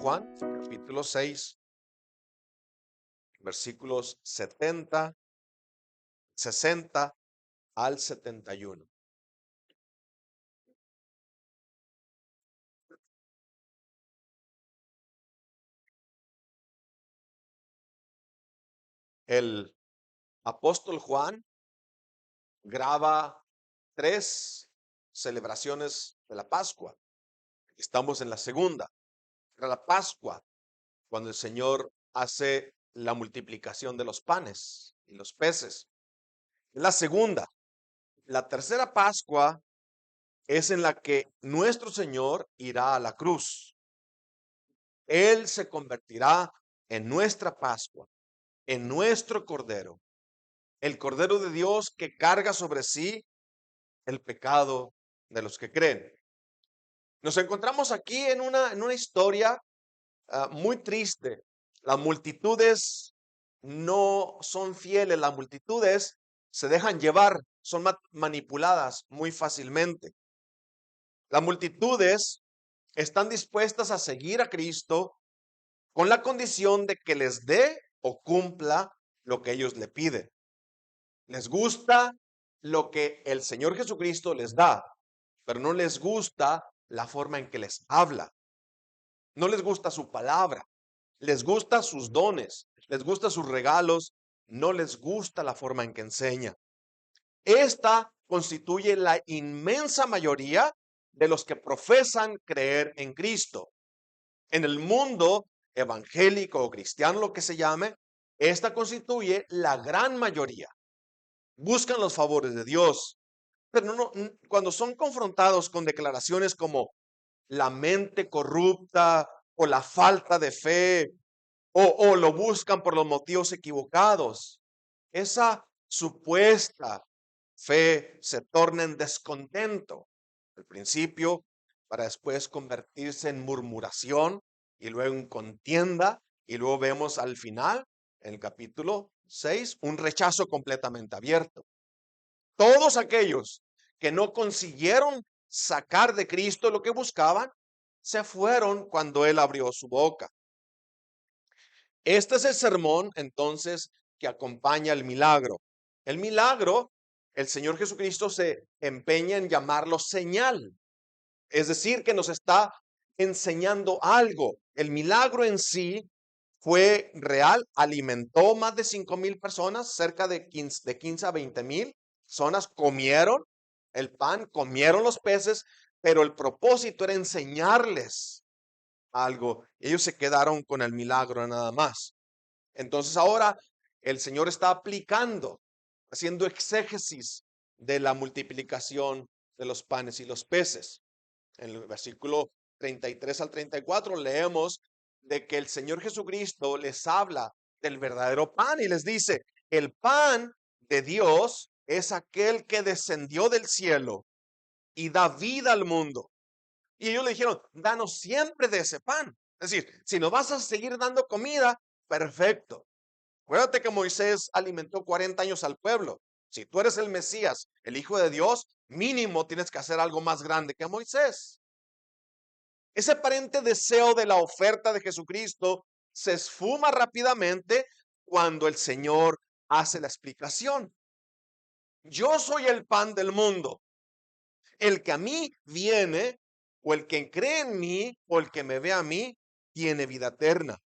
Juan, capítulo 6, versículos 70, 60 al 71. El apóstol Juan graba 3 celebraciones de la Pascua. Estamos en la segunda. Era la Pascua, cuando el Señor hace la multiplicación de los panes y los peces. Es la segunda. La tercera Pascua es en la que nuestro Señor irá a la cruz. Él se convertirá en nuestra Pascua, en nuestro Cordero, el Cordero de Dios que carga sobre sí el pecado de los que creen. Nos encontramos aquí en una historia muy triste. Las multitudes no son fieles, las multitudes se dejan llevar, son manipuladas muy fácilmente. Las multitudes están dispuestas a seguir a Cristo con la condición de que les dé o cumpla lo que ellos le piden. Les gusta lo que el Señor Jesucristo les da, pero no les gusta la forma en que les habla. No les gusta su palabra, les gusta sus dones, les gusta sus regalos, no les gusta la forma en que enseña. Esta constituye la inmensa mayoría de los que profesan creer en Cristo. En el mundo evangélico o cristiano, lo que se llame, esta constituye la gran mayoría. Buscan los favores de Dios, pero cuando son confrontados con declaraciones como la mente corrupta o la falta de fe o lo buscan por los motivos equivocados, esa supuesta fe se torna en descontento al principio para después convertirse en murmuración y luego en contienda y luego vemos al final, en el capítulo 6, un rechazo completamente abierto. Todos aquellos que no consiguieron sacar de Cristo lo que buscaban, se fueron cuando Él abrió su boca. Este es el sermón entonces que acompaña el milagro. El milagro, el Señor Jesucristo se empeña en llamarlo señal. Es decir, que nos está enseñando algo. El milagro en sí fue real, alimentó más de 5,000 personas, cerca de 15 a 20,000 personas comieron el pan, comieron los peces, pero el propósito era enseñarles algo. Ellos se quedaron con el milagro nada más. Entonces ahora el Señor está aplicando, haciendo exégesis de la multiplicación de los panes y los peces. En el versículo 33 al 34 leemos de que el Señor Jesucristo les habla del verdadero pan y les dice, el pan de Dios es aquel que descendió del cielo y da vida al mundo. Y ellos le dijeron, danos siempre de ese pan. Es decir, si nos vas a seguir dando comida, perfecto. Acuérdate que Moisés alimentó 40 años al pueblo. Si tú eres el Mesías, el Hijo de Dios, mínimo tienes que hacer algo más grande que Moisés. Ese aparente deseo de la oferta de Jesucristo se esfuma rápidamente cuando el Señor hace la explicación. Yo soy el pan del mundo. El que a mí viene, o el que cree en mí, o el que me ve a mí, tiene vida eterna.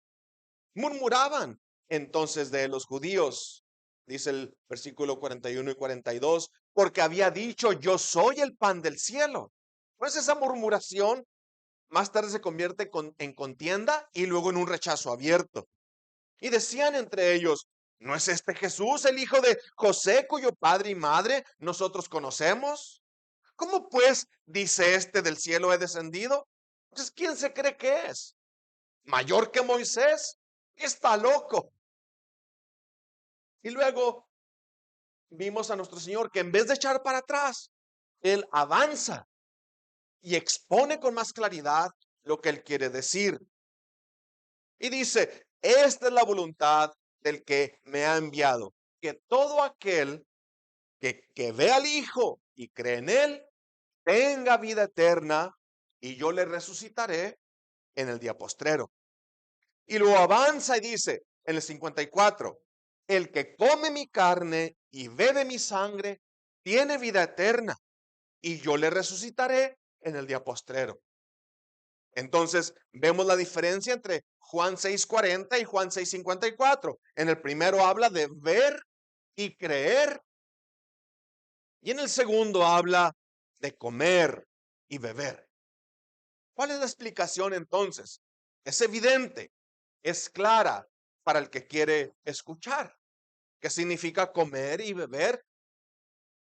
Murmuraban entonces de los judíos, dice el versículo 41 y 42, porque había dicho, yo soy el pan del cielo. Pues esa murmuración más tarde se convierte en contienda y luego en un rechazo abierto. Y decían entre ellos, ¿no es este Jesús el hijo de José, cuyo padre y madre nosotros conocemos? ¿Cómo pues dice este del cielo he descendido? Entonces, ¿quién se cree que es? ¿Mayor que Moisés? Está loco. Y luego vimos a nuestro Señor que en vez de echar para atrás, Él avanza y expone con más claridad lo que Él quiere decir. Y dice, esta es la voluntad del que me ha enviado, que todo aquel que ve al Hijo y cree en Él, tenga vida eterna y yo le resucitaré en el día postrero. Y luego avanza y dice en el 54, el que come mi carne y bebe mi sangre, tiene vida eterna, y yo le resucitaré en el día postrero. Entonces, vemos la diferencia entre Juan 6:40 y Juan 6:54. En el primero habla de ver y creer, y en el segundo habla de comer y beber. ¿Cuál es la explicación entonces? Es evidente, es clara para el que quiere escuchar. ¿Qué significa comer y beber?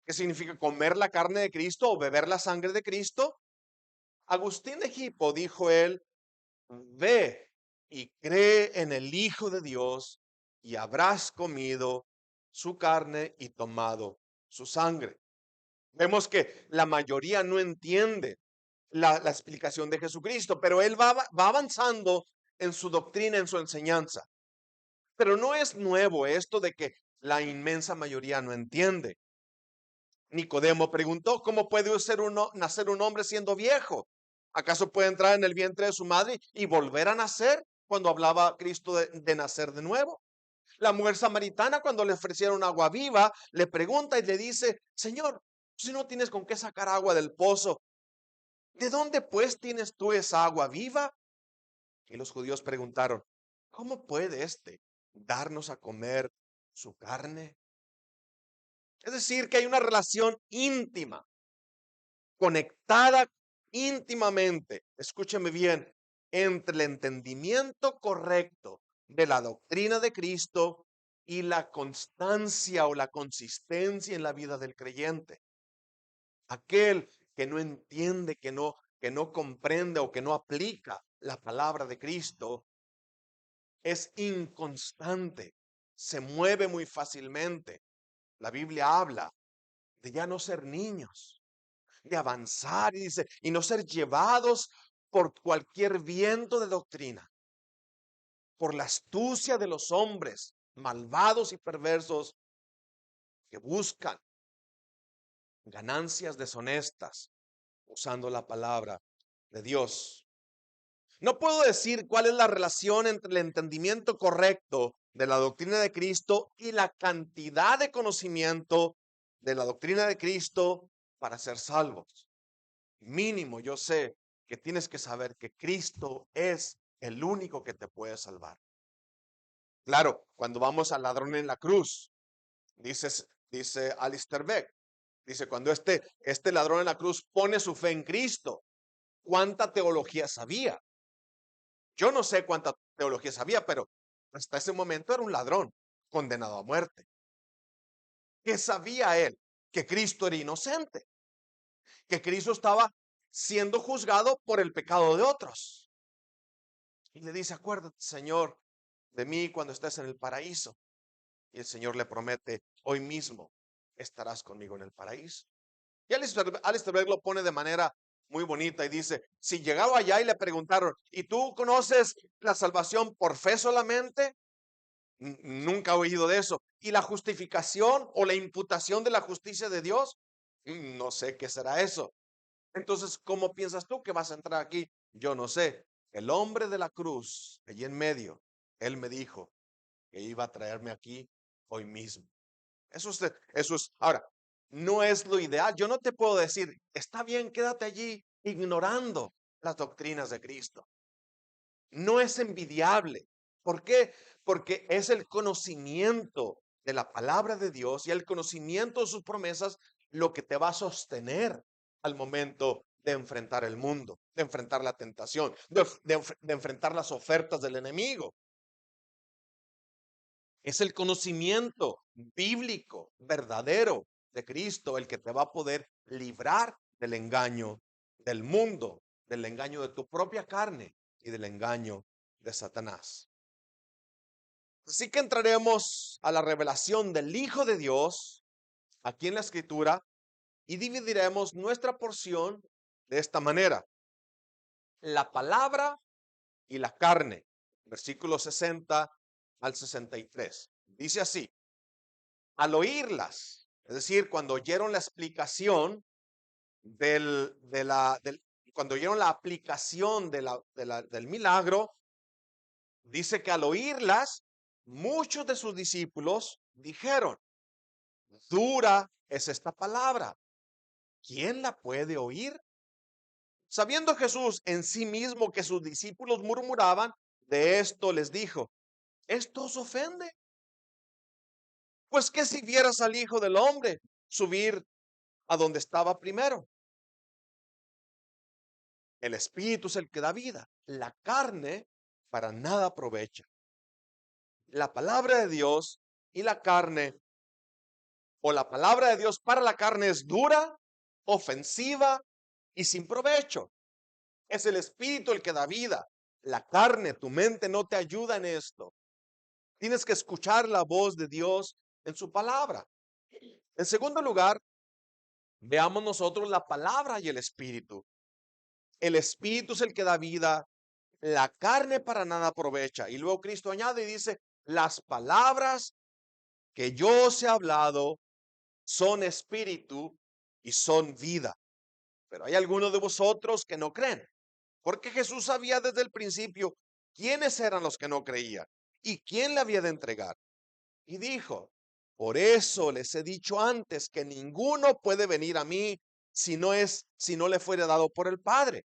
¿Qué significa comer la carne de Cristo o beber la sangre de Cristo? Agustín de Hippo dijo él, ve y cree en el Hijo de Dios y habrás comido su carne y tomado su sangre. Vemos que la mayoría no entiende la explicación de Jesucristo, pero él va avanzando en su doctrina, en su enseñanza. Pero no es nuevo esto de que la inmensa mayoría no entiende. Nicodemo preguntó, ¿cómo puede nacer un hombre siendo viejo? ¿Acaso puede entrar en el vientre de su madre y volver a nacer? Cuando hablaba Cristo de nacer de nuevo. La mujer samaritana, cuando le ofrecieron agua viva, le pregunta y le dice, Señor, si no tienes con qué sacar agua del pozo, ¿de dónde pues tienes tú esa agua viva? Y los judíos preguntaron, ¿cómo puede darnos a comer su carne? Es decir, que hay una relación íntima, conectada íntimamente, escúcheme bien, entre el entendimiento correcto de la doctrina de Cristo y la constancia o la consistencia en la vida del creyente. Aquel que no entiende, que no comprende o que no aplica la palabra de Cristo es inconstante, se mueve muy fácilmente. La Biblia habla de ya no ser niños, de avanzar y dice, y no ser llevados por cualquier viento de doctrina, por la astucia de los hombres malvados y perversos que buscan ganancias deshonestas usando la palabra de Dios. No puedo decir cuál es la relación entre el entendimiento correcto de la doctrina de Cristo y la cantidad de conocimiento de la doctrina de Cristo para ser salvos. Mínimo, yo sé que tienes que saber que Cristo es el único que te puede salvar. Claro, cuando vamos al ladrón en la cruz, dice Alistair Beck, dice, cuando este ladrón en la cruz pone su fe en Cristo, ¿cuánta teología sabía? Yo no sé cuánta teología sabía, pero hasta ese momento era un ladrón condenado a muerte. ¿Qué sabía él? Que Cristo era inocente, que Cristo estaba siendo juzgado por el pecado de otros. Y le dice, acuérdate, Señor, de mí cuando estés en el paraíso. Y el Señor le promete, hoy mismo estarás conmigo en el paraíso. Y Alistair Begg lo pone de manera muy bonita y dice, si llegaba allá y le preguntaron, ¿y tú conoces la salvación por fe solamente? Nunca he oído de eso. ¿Y la justificación o la imputación de la justicia de Dios? No sé qué será eso. Entonces, ¿cómo piensas tú que vas a entrar aquí? Yo no sé. El hombre de la cruz, allí en medio, él me dijo que iba a traerme aquí hoy mismo. Eso es. Ahora, no es lo ideal. Yo no te puedo decir, está bien, quédate allí ignorando las doctrinas de Cristo. No es envidiable. ¿Por qué? Porque es el conocimiento de la palabra de Dios y el conocimiento de sus promesas lo que te va a sostener al momento de enfrentar el mundo, de enfrentar la tentación, de enfrentar las ofertas del enemigo. Es el conocimiento bíblico, verdadero de Cristo el que te va a poder librar del engaño del mundo, del engaño de tu propia carne y del engaño de Satanás. Así que entraremos a la revelación del Hijo de Dios aquí en la Escritura y dividiremos nuestra porción de esta manera. La palabra y la carne, versículos 60 al 63. Dice así, al oírlas, es decir, cuando oyeron la explicación cuando oyeron la aplicación del milagro, dice que al oírlas, muchos de sus discípulos dijeron, dura es esta palabra, ¿quién la puede oír? Sabiendo Jesús en sí mismo que sus discípulos murmuraban, de esto les dijo, ¿esto os ofende? Pues que si vieras al Hijo del Hombre subir a donde estaba primero. El Espíritu es el que da vida, la carne para nada aprovecha. La palabra de Dios y la carne, o la palabra de Dios para la carne es dura, ofensiva y sin provecho. Es el Espíritu el que da vida. La carne, tu mente no te ayuda en esto. Tienes que escuchar la voz de Dios en su palabra. En segundo lugar, veamos nosotros la palabra y el Espíritu. El Espíritu es el que da vida, la carne para nada aprovecha. Y luego Cristo añade y dice, las palabras que yo os he hablado son espíritu y son vida. Pero hay algunos de vosotros que no creen, porque Jesús sabía desde el principio quiénes eran los que no creían y quién le había de entregar. Y dijo, por eso les he dicho antes que ninguno puede venir a mí si no le fuere dado por el Padre.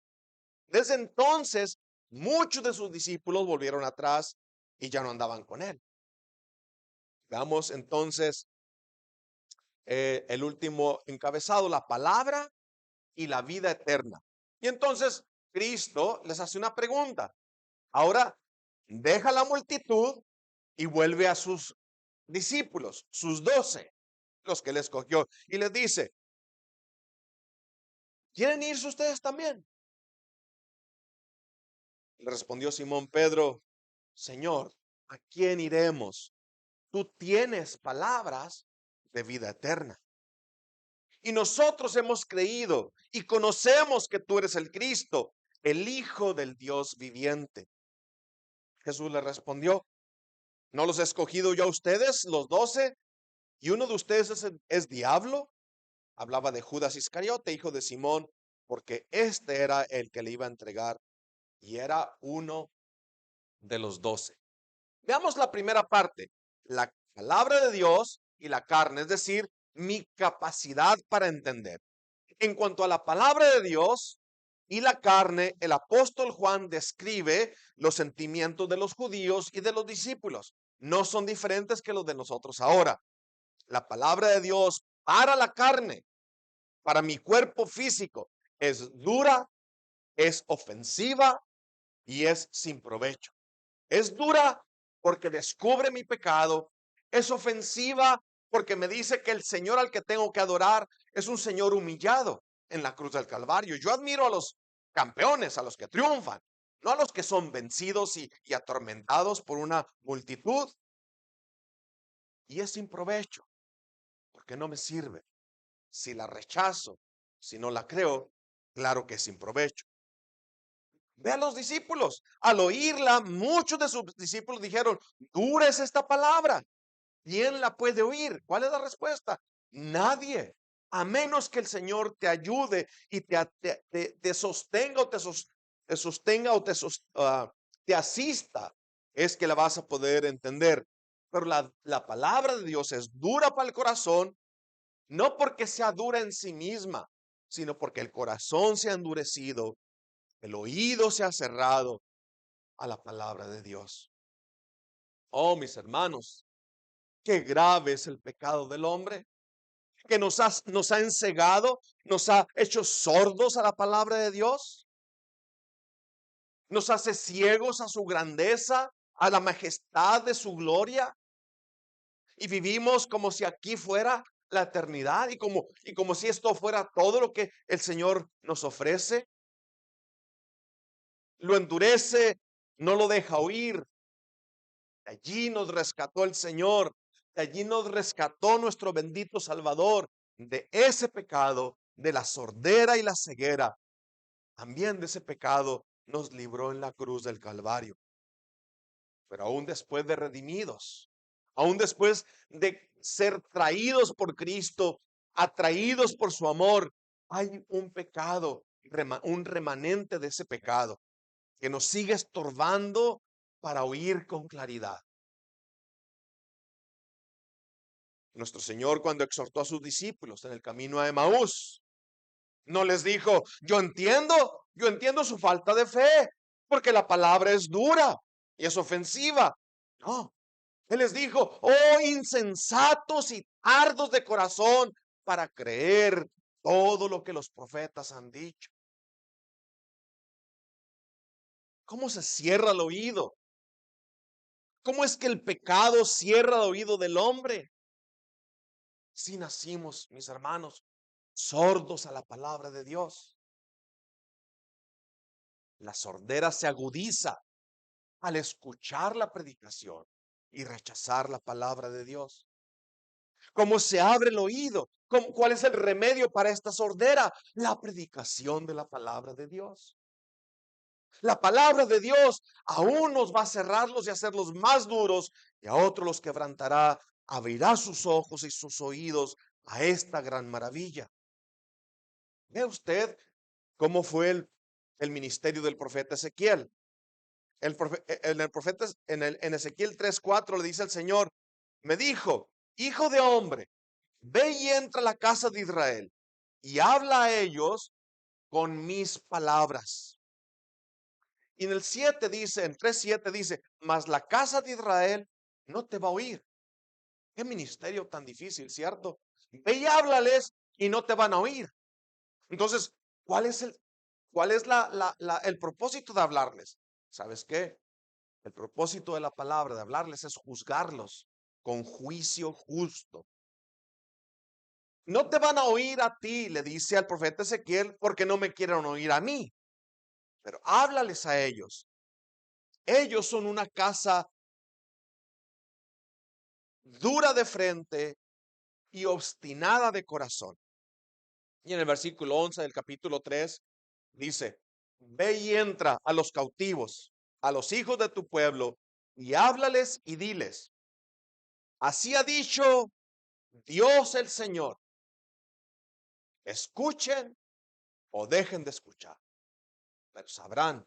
Desde entonces, muchos de sus discípulos volvieron atrás y ya no andaban con él. Veamos entonces el último encabezado, la palabra y la vida eterna. Y entonces Cristo les hace una pregunta. Ahora deja la multitud y vuelve a sus discípulos, sus 12, los que le escogió, y les dice, ¿quieren irse ustedes también? Le respondió Simón Pedro, Señor, ¿a quién iremos? Tú tienes palabras de vida eterna. Y nosotros hemos creído y conocemos que tú eres el Cristo, el Hijo del Dios viviente. Jesús le respondió, ¿no los he escogido yo a ustedes, los 12? ¿Y uno de ustedes es diablo? Hablaba de Judas Iscariote, hijo de Simón, porque este era el que le iba a entregar y era uno de los 12. Veamos la primera parte, la palabra de Dios y la carne, es decir, mi capacidad para entender. En cuanto a la palabra de Dios y la carne, el apóstol Juan describe los sentimientos de los judíos y de los discípulos. No son diferentes que los de nosotros ahora. La palabra de Dios para la carne, para mi cuerpo físico, es dura, es ofensiva y es sin provecho. Es dura porque descubre mi pecado. Es ofensiva porque me dice que el Señor al que tengo que adorar es un Señor humillado en la cruz del Calvario. Yo admiro a los campeones, a los que triunfan, no a los que son vencidos y atormentados por una multitud. Y es sin provecho porque no me sirve. Si la rechazo, si no la creo, claro que es sin provecho. Ve a los discípulos. Al oírla, muchos de sus discípulos dijeron, dura es esta palabra. ¿Quién la puede oír? ¿Cuál es la respuesta? Nadie. A menos que el Señor te ayude y te sostenga o te sostenga o te asista, es que la vas a poder entender. Pero la palabra de Dios es dura para el corazón, no porque sea dura en sí misma, sino porque el corazón se ha endurecido, el oído se ha cerrado a la palabra de Dios. Oh, mis hermanos, qué grave es el pecado del hombre, que nos ha ensegado, nos ha hecho sordos a la palabra de Dios, nos hace ciegos a su grandeza, a la majestad de su gloria, y vivimos como si aquí fuera la eternidad y como si esto fuera todo lo que el Señor nos ofrece. Lo endurece, no lo deja oír. De allí nos rescató el Señor, de allí nos rescató nuestro bendito Salvador, de ese pecado, de la sordera y la ceguera. También de ese pecado nos libró en la cruz del Calvario. Pero aún después de redimidos, aún después de ser traídos por Cristo, atraídos por su amor, hay un pecado, un remanente de ese pecado que nos sigue estorbando para oír con claridad. Nuestro Señor, cuando exhortó a sus discípulos en el camino a Emaús, no les dijo, yo entiendo su falta de fe, porque la palabra es dura y es ofensiva. No, Él les dijo, oh insensatos y tardos de corazón para creer todo lo que los profetas han dicho. ¿Cómo se cierra el oído? ¿Cómo es que el pecado cierra el oído del hombre? Si nacimos, mis hermanos, sordos a la palabra de Dios. La sordera se agudiza al escuchar la predicación y rechazar la palabra de Dios. ¿Cómo se abre el oído? ¿Cuál es el remedio para esta sordera? La predicación de la palabra de Dios. La palabra de Dios a unos va a cerrarlos y hacerlos más duros, y a otros los quebrantará, abrirá sus ojos y sus oídos a esta gran maravilla. ¿Ve usted cómo fue el ministerio del profeta Ezequiel? El profeta en Ezequiel 3:4 le dice al Señor, me dijo, hijo de hombre, ve y entra a la casa de Israel y habla a ellos con mis palabras. Y en el 7 dice, en 3:7 dice, mas la casa de Israel no te va a oír. Qué ministerio tan difícil, ¿cierto? Ve y háblales y no te van a oír. Entonces, ¿cuál es el propósito de hablarles? ¿Sabes qué? El propósito de la palabra, de hablarles, es juzgarlos con juicio justo. No te van a oír a ti, le dice al profeta Ezequiel, porque no me quieren oír a mí. Pero háblales a ellos. Ellos son una casa dura de frente y obstinada de corazón. Y en el versículo 11 del capítulo 3 dice, ve y entra a los cautivos, a los hijos de tu pueblo, y háblales y diles, así ha dicho Dios el Señor, escuchen o dejen de escuchar, pero sabrán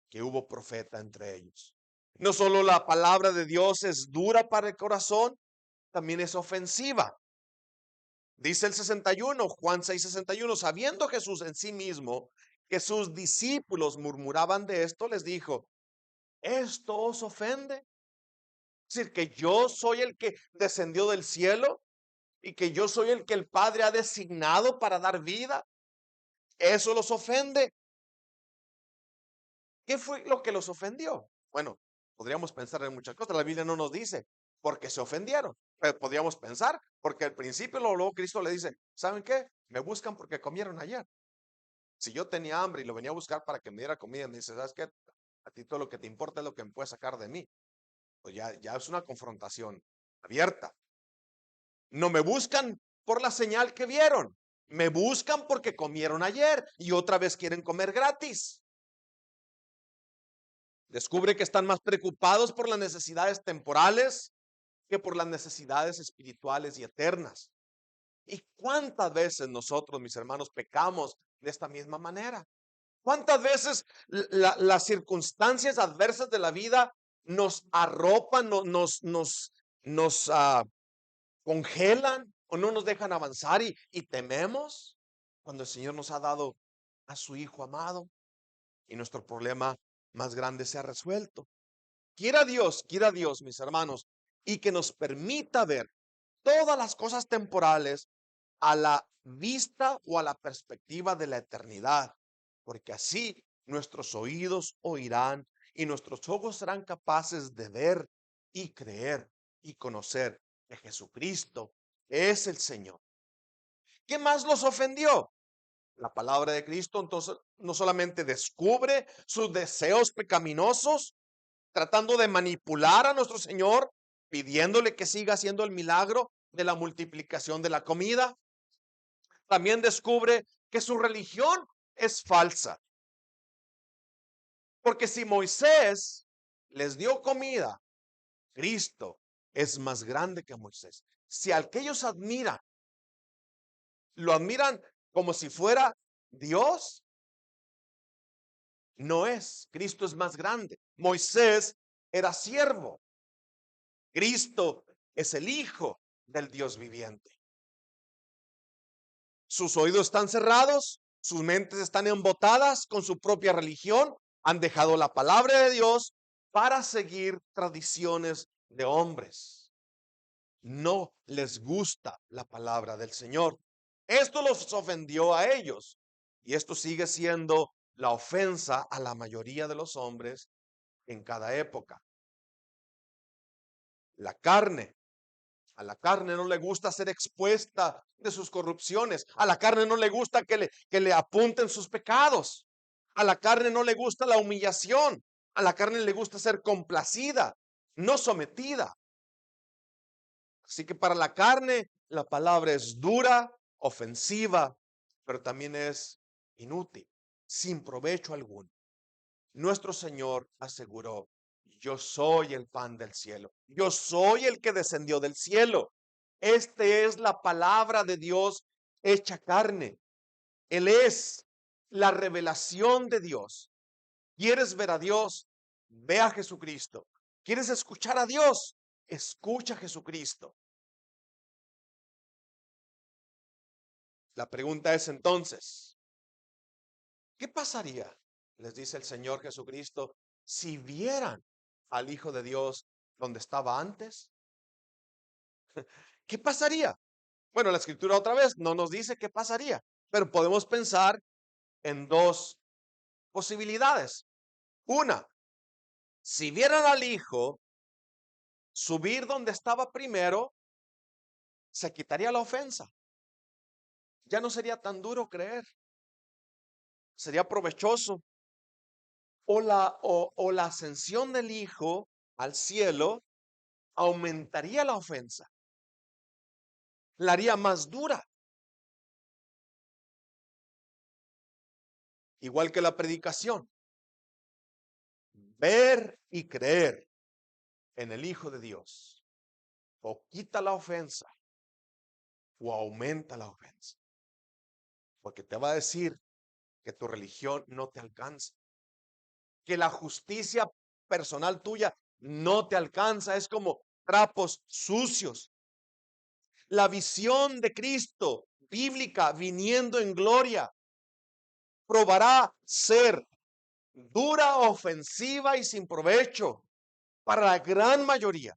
que hubo profeta entre ellos. No solo la palabra de Dios es dura para el corazón, también es ofensiva. Dice el 61, Juan 6:61, sabiendo Jesús en sí mismo que sus discípulos murmuraban de esto, les dijo, ¿esto os ofende? Es decir, que yo soy el que descendió del cielo y que yo soy el que el Padre ha designado para dar vida. ¿Eso los ofende? ¿Qué fue lo que los ofendió? Bueno, podríamos pensar en muchas cosas. La Biblia no nos dice por qué se ofendieron. Pero podríamos pensar, porque al principio luego Cristo le dice, ¿saben qué? Me buscan porque comieron ayer. Si yo tenía hambre y lo venía a buscar para que me diera comida, me dice, ¿sabes qué? A ti todo lo que te importa es lo que me puedes sacar de mí. Pues ya es una confrontación abierta. No me buscan por la señal que vieron. Me buscan porque comieron ayer y otra vez quieren comer gratis. Descubre que están más preocupados por las necesidades temporales que por las necesidades espirituales y eternas. ¿Y cuántas veces nosotros, mis hermanos, pecamos de esta misma manera? ¿Cuántas veces las circunstancias adversas de la vida nos arropan, nos congelan o no nos dejan avanzar y tememos cuando el Señor nos ha dado a su Hijo amado y nuestro problema más grande se ha resuelto? Quiera Dios, mis hermanos, y que nos permita ver todas las cosas temporales a la vista o a la perspectiva de la eternidad, porque así nuestros oídos oirán y nuestros ojos serán capaces de ver y creer y conocer que Jesucristo es el Señor. ¿Qué más los ofendió? La palabra de Cristo entonces no solamente descubre sus deseos pecaminosos, tratando de manipular a nuestro Señor, pidiéndole que siga haciendo el milagro de la multiplicación de la comida. También descubre que su religión es falsa. Porque si Moisés les dio comida, Cristo es más grande que Moisés. Si al que ellos admiran, lo admiran como si fuera Dios, no es. Cristo es más grande. Moisés era siervo. Cristo es el Hijo del Dios viviente. Sus oídos están cerrados, sus mentes están embotadas con su propia religión, han dejado la palabra de Dios para seguir tradiciones de hombres. No les gusta la palabra del Señor. Esto los ofendió a ellos y esto sigue siendo la ofensa a la mayoría de los hombres en cada época. La carne. A la carne no le gusta ser expuesta de sus corrupciones. A la carne no le gusta que le apunten sus pecados. A la carne no le gusta la humillación. A la carne le gusta ser complacida, no sometida. Así que para la carne la palabra es dura, ofensiva, pero también es inútil, sin provecho alguno. Nuestro Señor aseguró: yo soy el pan del cielo, yo soy el que descendió del cielo. Este es la palabra de Dios hecha carne. Él es la revelación de Dios. ¿Quieres ver a Dios? Ve a Jesucristo. ¿Quieres escuchar a Dios? Escucha a Jesucristo. La pregunta es entonces, ¿qué pasaría? Les dice el Señor Jesucristo, si vieran al Hijo de Dios donde estaba antes. ¿Qué pasaría? Bueno, la escritura otra vez no nos dice qué pasaría, pero podemos pensar en dos posibilidades. Una, si vieran al Hijo subir donde estaba primero, se quitaría la ofensa. Ya no sería tan duro creer, sería provechoso. O la ascensión del Hijo al cielo aumentaría la ofensa, la haría más dura. Igual que la predicación. Ver y creer en el Hijo de Dios o quita la ofensa o aumenta la ofensa. Porque te va a decir que tu religión no te alcanza, que la justicia personal tuya no te alcanza, es como trapos sucios. La visión de Cristo bíblica viniendo en gloria probará ser dura, ofensiva y sin provecho para la gran mayoría.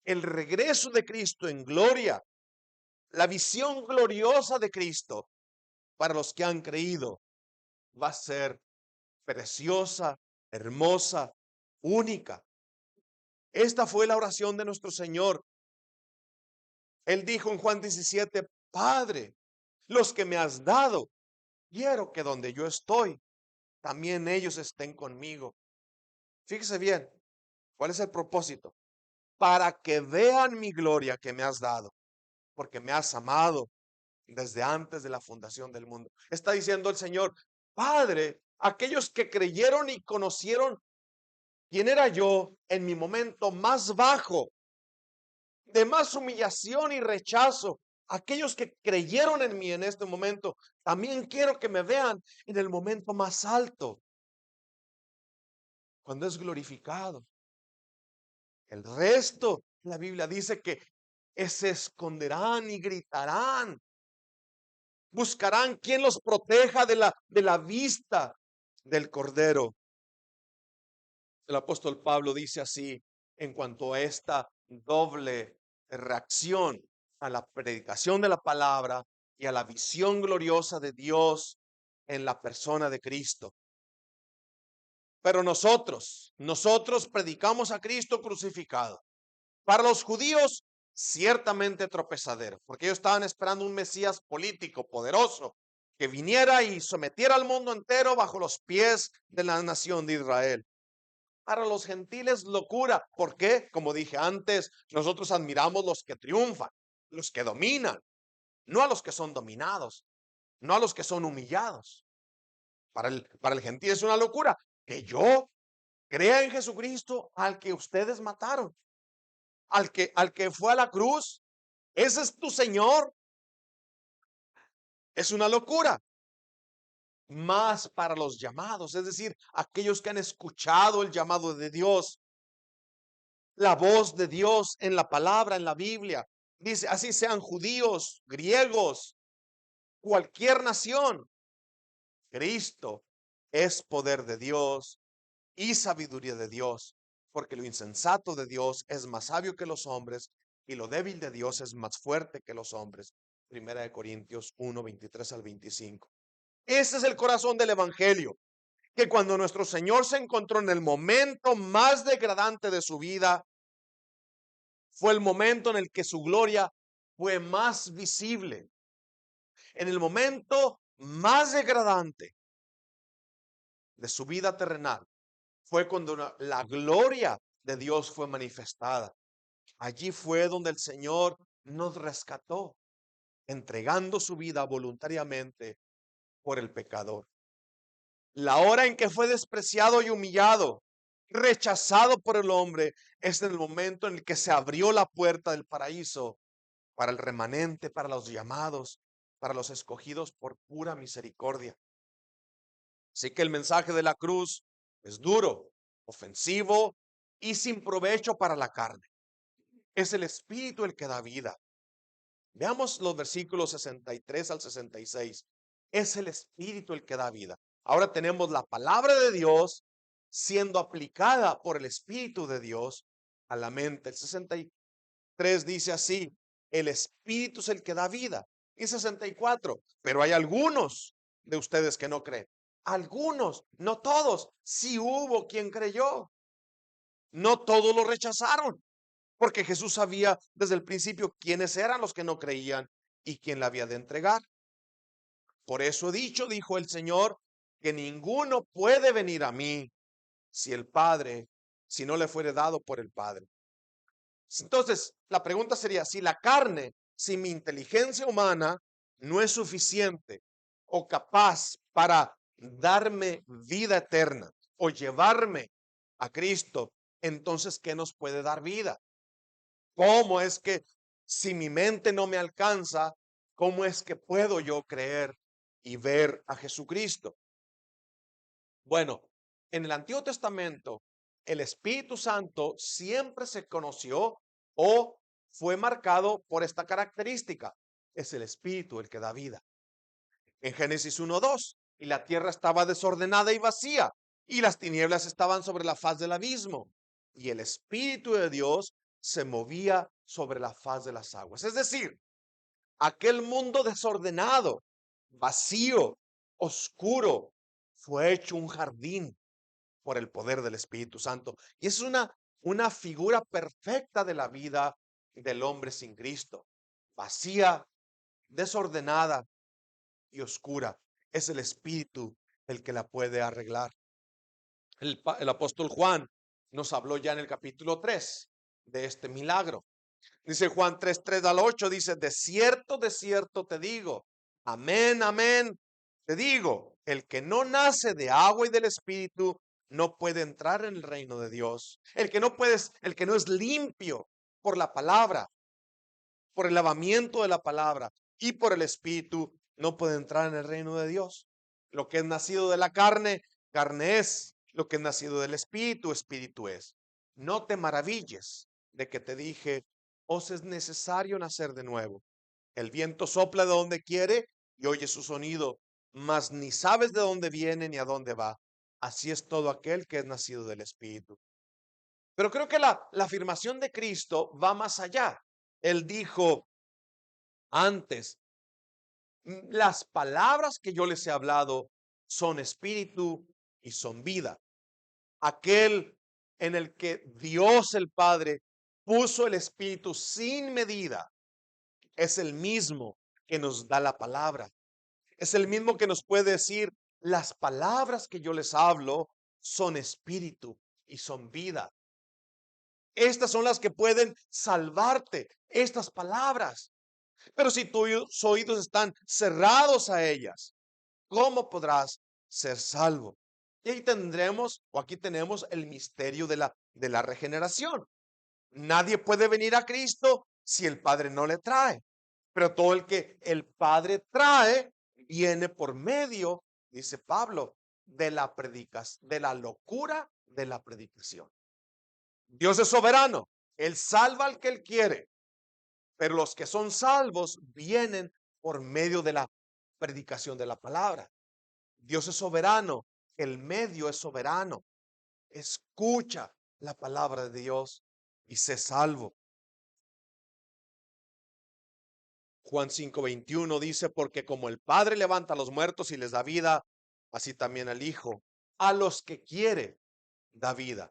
El regreso de Cristo en gloria, la visión gloriosa de Cristo para los que han creído, va a ser preciosa, hermosa, única. Esta fue la oración de nuestro Señor. Él dijo en Juan 17, Padre, los que me has dado, quiero que donde yo estoy, también ellos estén conmigo. Fíjese bien, ¿cuál es el propósito? Para que vean mi gloria que me has dado, porque me has amado desde antes de la fundación del mundo. Está diciendo el Señor, Padre, aquellos que creyeron y conocieron quién era yo en mi momento más bajo, de más humillación y rechazo, aquellos que creyeron en mí en este momento, también quiero que me vean en el momento más alto, cuando es glorificado. El resto, la Biblia dice que se esconderán y gritarán. Buscarán quien los proteja de la vista del Cordero. El apóstol Pablo dice así en cuanto a esta doble reacción a la predicación de la palabra y a la visión gloriosa de Dios en la persona de Cristo. Pero nosotros predicamos a Cristo crucificado. Para los judíos, ciertamente tropezadero, porque ellos estaban esperando un Mesías político, poderoso, que viniera y sometiera al mundo entero bajo los pies de la nación de Israel. Para los gentiles, locura. ¿Por qué? Como dije antes, nosotros admiramos los que triunfan, los que dominan, no a los que son dominados, no a los que son humillados. Para el gentil es una locura que yo crea en Jesucristo al que ustedes mataron, al que fue a la cruz. Ese es tu Señor. Es una locura. Más para los llamados, es decir, aquellos que han escuchado el llamado de Dios, la voz de Dios en la palabra, en la Biblia. Dice, así sean judíos, griegos, cualquier nación. Cristo es poder de Dios y sabiduría de Dios, porque lo insensato de Dios es más sabio que los hombres y lo débil de Dios es más fuerte que los hombres. Primera de Corintios 1, 23 al 25. Ese es el corazón del evangelio, que cuando nuestro Señor se encontró en el momento más degradante de su vida, fue el momento en el que su gloria fue más visible. En el momento más degradante de su vida terrenal, fue cuando la gloria de Dios fue manifestada. Allí fue donde el Señor nos rescató, entregando su vida voluntariamente por el pecador. La hora en que fue despreciado y humillado, rechazado por el hombre, es el momento en el que se abrió la puerta del paraíso para el remanente, para los llamados, para los escogidos por pura misericordia. Así que el mensaje de la cruz es duro, ofensivo y sin provecho para la carne. Es el Espíritu el que da vida. Veamos los versículos 63 al 66. Es el Espíritu el que da vida. Ahora tenemos la palabra de Dios siendo aplicada por el Espíritu de Dios a la mente. El 63 dice así, el Espíritu es el que da vida. Y 64, pero hay algunos de ustedes que no creen. Algunos, no todos. Sí hubo quien creyó. No todos lo rechazaron, porque Jesús sabía desde el principio quiénes eran los que no creían y quién la había de entregar. Por eso he dicho, dijo el Señor, que ninguno puede venir a mí si el Padre, si no le fuere dado por el Padre. Entonces, la pregunta sería, si la carne, si mi inteligencia humana no es suficiente o capaz para darme vida eterna o llevarme a Cristo, entonces, ¿qué nos puede dar vida? ¿Cómo es que si mi mente no me alcanza, cómo es que puedo yo creer y ver a Jesucristo? Bueno, en el Antiguo Testamento, el Espíritu Santo siempre se conoció o fue marcado por esta característica. Es el Espíritu el que da vida. En Génesis 1:2, y la tierra estaba desordenada y vacía, y las tinieblas estaban sobre la faz del abismo, y el Espíritu de Dios se movía sobre la faz de las aguas. Es decir, aquel mundo desordenado, vacío, oscuro, fue hecho un jardín por el poder del Espíritu Santo. Y es una figura perfecta de la vida del hombre sin Cristo. Vacía, desordenada y oscura. Es el Espíritu el que la puede arreglar. El apóstol Juan nos habló ya en el capítulo 3 de este milagro. Dice Juan 3, 3 al 8, dice, de cierto te digo, amén, amén, te digo, el que no nace de agua y del Espíritu no puede entrar en el reino de Dios. El que no es limpio por la palabra, por el lavamiento de la palabra y por el Espíritu, no puede entrar en el reino de Dios. Lo que es nacido de la carne, carne es. Lo que es nacido del Espíritu, Espíritu es. No te maravilles de que te dije, os es necesario nacer de nuevo. El viento sopla de donde quiere y oye su sonido, mas ni sabes de dónde viene ni a dónde va. Así es todo aquel que es nacido del Espíritu. Pero creo que la afirmación de Cristo va más allá. Él dijo antes, las palabras que yo les he hablado son espíritu y son vida. Aquel en el que Dios el Padre puso el espíritu sin medida es el mismo que nos da la palabra. Es el mismo que nos puede decir, las palabras que yo les hablo son espíritu y son vida. Estas son las que pueden salvarte, estas palabras. Pero si tus oídos están cerrados a ellas, ¿cómo podrás ser salvo? Y ahí tendremos, o aquí tenemos el misterio de la regeneración. Nadie puede venir a Cristo si el Padre no le trae. Pero todo el que el Padre trae, viene por medio, dice Pablo, de la locura de la predicación. Dios es soberano. Él salva al que Él quiere. Pero los que son salvos vienen por medio de la predicación de la palabra. Dios es soberano. El medio es soberano. Escucha la palabra de Dios y sé salvo. Juan 5:21 dice, porque como el Padre levanta a los muertos y les da vida, así también al Hijo, a los que quiere, da vida.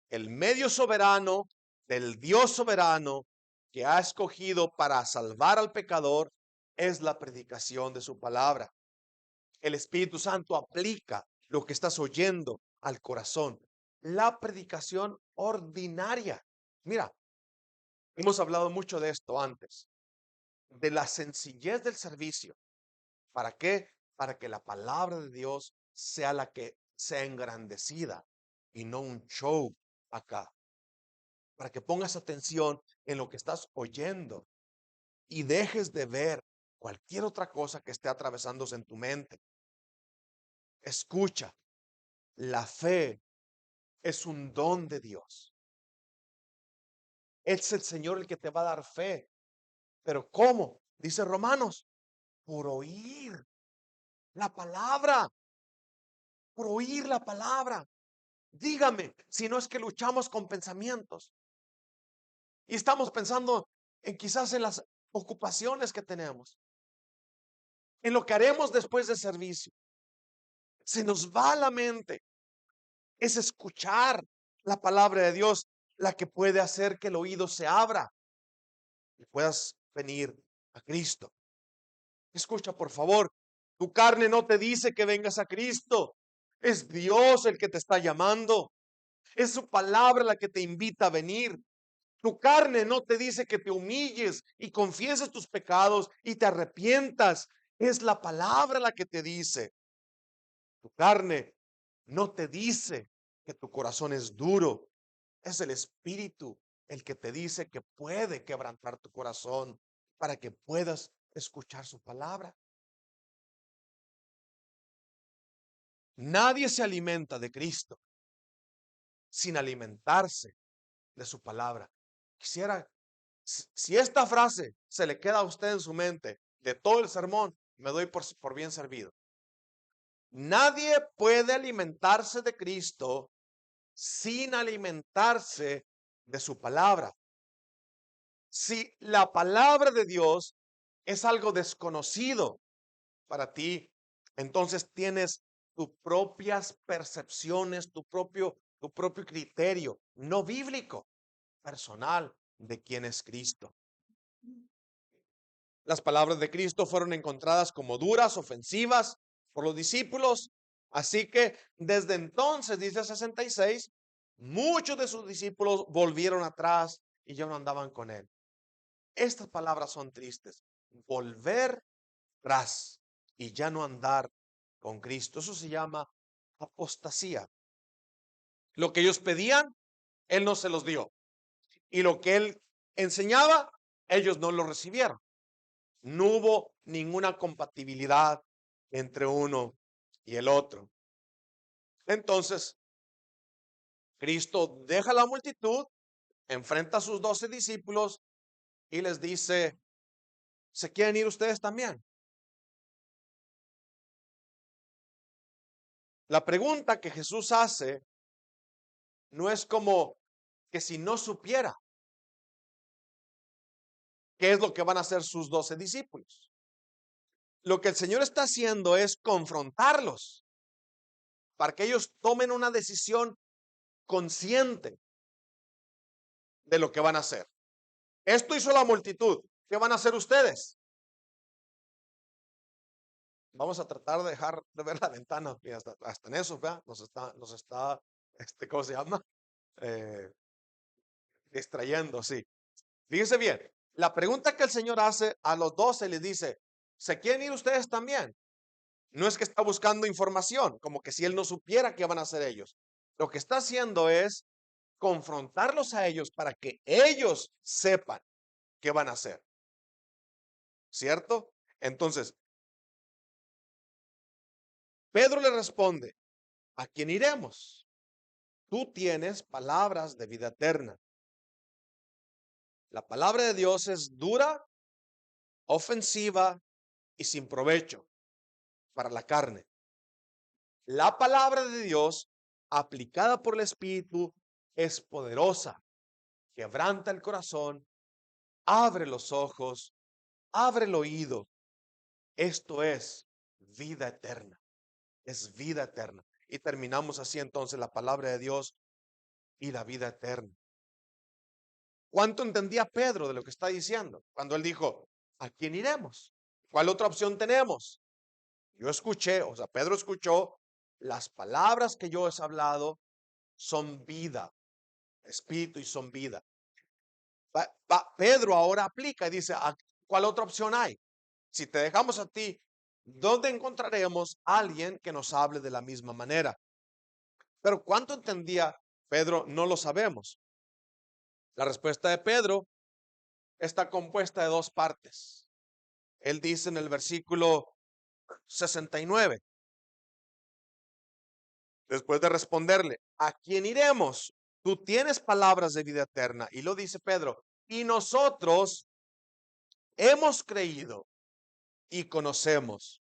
El medio soberano del Dios soberano que ha escogido para salvar al pecador es la predicación de su palabra. El Espíritu Santo aplica lo que estás oyendo al corazón. La predicación ordinaria. Mira, hemos hablado mucho de esto antes, de la sencillez del servicio. ¿Para qué? Para que la palabra de Dios sea la que sea engrandecida y no un show acá. Para que pongas atención en lo que estás oyendo y dejes de ver cualquier otra cosa que esté atravesándose en tu mente. Escucha, la fe es un don de Dios. Es el Señor el que te va a dar fe. Pero ¿cómo? Dice Romanos, por oír la palabra, por oír la palabra. Dígame, si no es que luchamos con pensamientos y estamos pensando en quizás en las ocupaciones que tenemos, en lo que haremos después del servicio. Se nos va la mente. Es escuchar la palabra de Dios la que puede hacer que el oído se abra y puedas venir a Cristo. Escucha, por favor, tu carne no te dice que vengas a Cristo. Es Dios el que te está llamando. Es su palabra la que te invita a venir. Tu carne no te dice que te humilles y confieses tus pecados y te arrepientas. Es la palabra la que te dice. Tu carne no te dice que tu corazón es duro. Es el Espíritu el que te dice que puede quebrantar tu corazón para que puedas escuchar su palabra. Nadie se alimenta de Cristo sin alimentarse de su palabra. Quisiera, si esta frase se le queda a usted en su mente de todo el sermón, me doy por bien servido. Nadie puede alimentarse de Cristo sin alimentarse de su palabra. Si la palabra de Dios es algo desconocido para ti, entonces tienes tus propias percepciones, tu propio criterio, no bíblico, personal de quién es Cristo. Las palabras de Cristo fueron encontradas como duras, ofensivas por los discípulos. Así que desde entonces, dice 66, muchos de sus discípulos volvieron atrás y ya no andaban con él. Estas palabras son tristes. Volver atrás y ya no andar con Cristo. Eso se llama apostasía. Lo que ellos pedían, Él no se los dio. Y lo que Él enseñaba, ellos no lo recibieron. No hubo ninguna compatibilidad entre uno y el otro. Entonces, Cristo deja la multitud, enfrenta a sus 12 discípulos y les dice, ¿se quieren ir ustedes también? La pregunta que Jesús hace no es como que si no supiera qué es lo que van a hacer sus 12 discípulos. Lo que el Señor está haciendo es confrontarlos para que ellos tomen una decisión consciente de lo que van a hacer. Esto hizo la multitud. ¿Qué van a hacer ustedes? Vamos a tratar de dejar de ver la ventana. Y hasta en eso, ¿verdad? Nos está, ¿cómo se llama? Eh, distrayendo, sí. Fíjense bien, la pregunta que el Señor hace a los 12 les dice, ¿se quieren ir ustedes también? No es que está buscando información, como que si Él no supiera qué van a hacer ellos. Lo que está haciendo es confrontarlos a ellos para que ellos sepan qué van a hacer. ¿Cierto? Entonces, Pedro le responde, ¿a quién iremos? tú tienes palabras de vida eterna. La palabra de Dios es dura, ofensiva y sin provecho para la carne. La palabra de Dios, aplicada por el Espíritu, es poderosa, quebranta el corazón, abre los ojos, abre el oído. Esto es vida eterna, es vida eterna. Y terminamos así entonces la palabra de Dios y la vida eterna. ¿Cuánto entendía Pedro de lo que está diciendo? Cuando él dijo, ¿a quién iremos? ¿Cuál otra opción tenemos? Yo escuché, o sea, Pedro escuchó, las palabras que yo he hablado son vida, espíritu y son vida. Pedro ahora aplica y dice, ¿cuál otra opción hay? Si te dejamos a ti, ¿dónde encontraremos a alguien que nos hable de la misma manera? Pero ¿cuánto entendía Pedro? No lo sabemos. La respuesta de Pedro está compuesta de dos partes. Él dice en el versículo 69, después de responderle, ¿a quién iremos? Tú tienes palabras de vida eterna. Y lo dice Pedro, y nosotros hemos creído y conocemos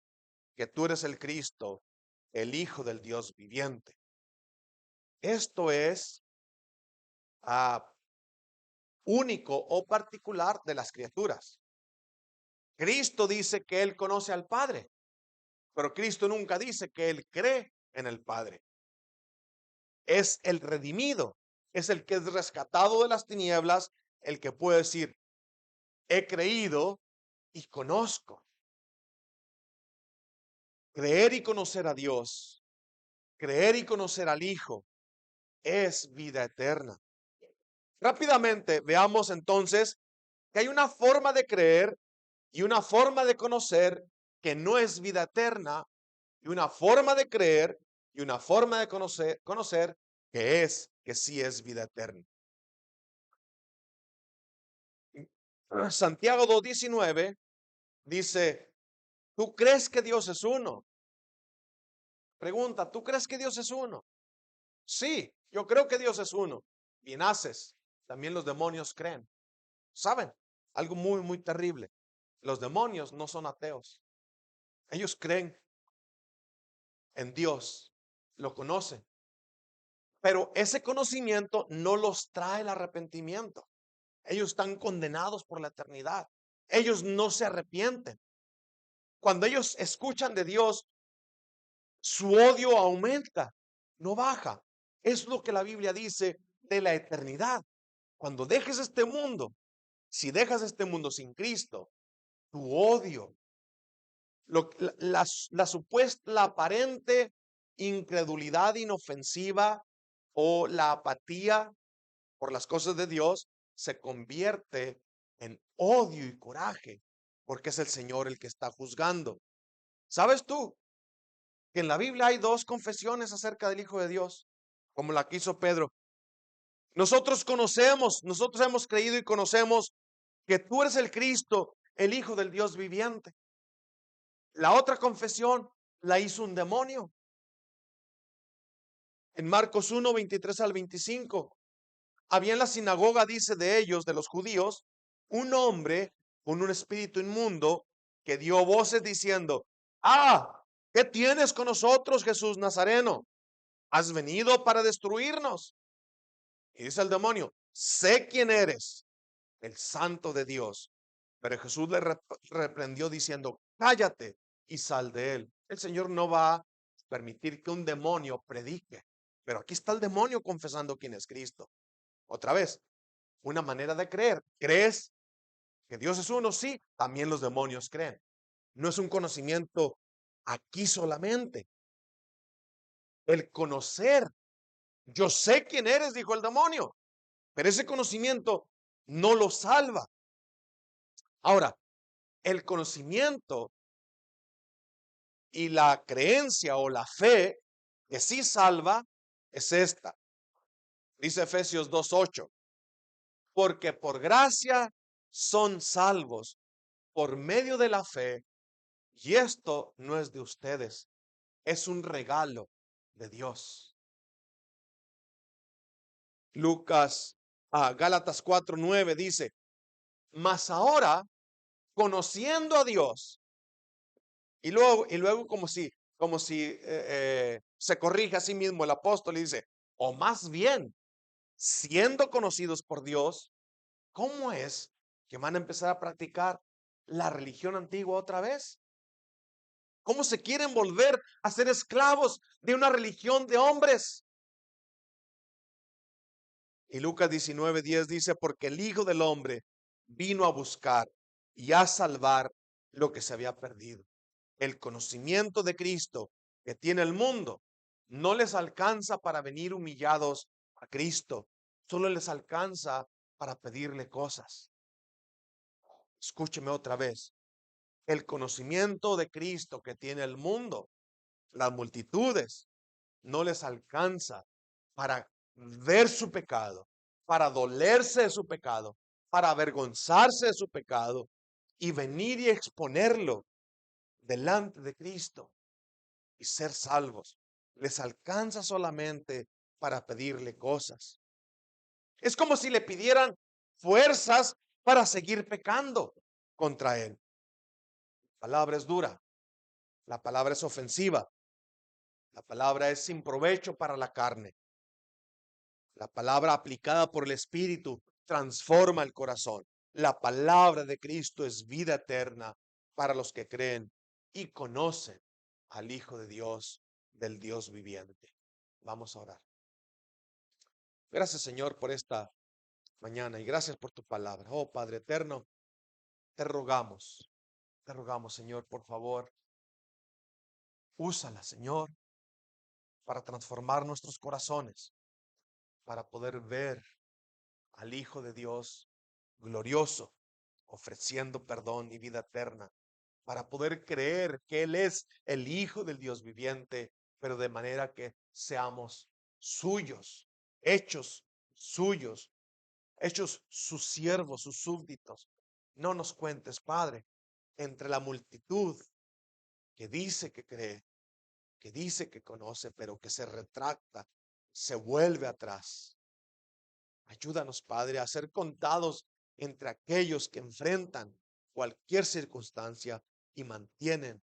que tú eres el Cristo, el Hijo del Dios viviente. Esto es único o particular de las criaturas. Cristo dice que Él conoce al Padre, pero Cristo nunca dice que Él cree en el Padre. Es el redimido, es el que es rescatado de las tinieblas, el que puede decir, he creído y conozco. Creer y conocer a Dios, creer y conocer al Hijo, es vida eterna. Rápidamente veamos entonces que hay una forma de creer y una forma de conocer que no es vida eterna, y una forma de creer y una forma de conocer que sí es vida eterna. Santiago 2:19 dice, ¿tú crees que Dios es uno? Pregunta, ¿tú crees que Dios es uno? Sí, yo creo que Dios es uno. Bien haces. También los demonios creen. ¿Saben? Algo muy, muy terrible. Los demonios no son ateos. Ellos creen en Dios, lo conocen. Pero ese conocimiento no los trae el arrepentimiento. Ellos están condenados por la eternidad. Ellos no se arrepienten. Cuando ellos escuchan de Dios, su odio aumenta, no baja. Es lo que la Biblia dice de la eternidad. Cuando dejes este mundo, si dejas este mundo sin Cristo, tu odio, la supuesta, la aparente incredulidad inofensiva o la apatía por las cosas de Dios se convierte en odio y coraje, porque es el Señor el que está juzgando. ¿Sabes tú que en la Biblia hay dos confesiones acerca del Hijo de Dios, como la que hizo Pedro? Nosotros hemos creído y conocemos que tú eres el Cristo, el Hijo del Dios viviente. La otra confesión la hizo un demonio. En Marcos 1:23 al 25, había en la sinagoga, dice de ellos, de los judíos, un hombre con un espíritu inmundo que dio voces diciendo, ¿qué tienes con nosotros, Jesús Nazareno? ¿Has venido para destruirnos? Y dice el demonio, sé quién eres, el santo de Dios. Pero Jesús le reprendió diciendo, cállate y sal de él. El Señor no va a permitir que un demonio predique. Pero aquí está el demonio confesando quién es Cristo. Otra vez, una manera de creer. ¿Crees que Dios es uno? Sí, también los demonios creen. No es un conocimiento aquí solamente. El conocer. Yo sé quién eres, dijo el demonio, pero ese conocimiento no lo salva. Ahora, el conocimiento y la creencia o la fe que sí salva es esta. Dice Efesios 2:8, porque por gracia son salvos por medio de la fe, y esto no es de ustedes, es un regalo de Dios. Gálatas 4:9 dice, mas ahora, conociendo a Dios, y luego como si se corrige a sí mismo el apóstol y dice, o más bien, siendo conocidos por Dios, ¿cómo es que van a empezar a practicar la religión antigua otra vez? ¿Cómo se quieren volver a ser esclavos de una religión de hombres? Y Lucas 19:10 dice, porque el Hijo del Hombre vino a buscar y a salvar lo que se había perdido. El conocimiento de Cristo que tiene el mundo no les alcanza para venir humillados a Cristo, solo les alcanza para pedirle cosas. Escúcheme otra vez. El conocimiento de Cristo que tiene el mundo, las multitudes, no les alcanza para ver su pecado, para dolerse de su pecado, para avergonzarse de su pecado y venir y exponerlo delante de Cristo y ser salvos. Les alcanza solamente para pedirle cosas. Es como si le pidieran fuerzas para seguir pecando contra Él. La palabra es dura, la palabra es ofensiva, la palabra es sin provecho para la carne. La palabra aplicada por el Espíritu transforma el corazón. La palabra de Cristo es vida eterna para los que creen y conocen al Hijo de Dios, del Dios viviente. Vamos a orar. Gracias, Señor, por esta mañana y gracias por tu palabra. Oh, Padre eterno, te rogamos, Señor, por favor, úsala, Señor, para transformar nuestros corazones, para poder ver al Hijo de Dios glorioso, ofreciendo perdón y vida eterna, para poder creer que Él es el Hijo del Dios viviente, pero de manera que seamos suyos, hechos suyos, hechos sus siervos, sus súbditos. No nos cuentes, Padre, entre la multitud que dice que cree, que dice que conoce, pero que se retracta, se vuelve atrás. Ayúdanos, Padre, a ser contados entre aquellos que enfrentan cualquier circunstancia y mantienen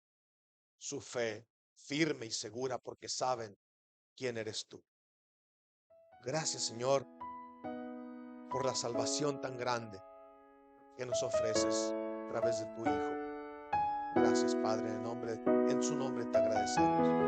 su fe firme y segura porque saben quién eres tú. Gracias, Señor, por la salvación tan grande que nos ofreces a través de tu Hijo. Gracias, Padre, en su nombre te agradecemos.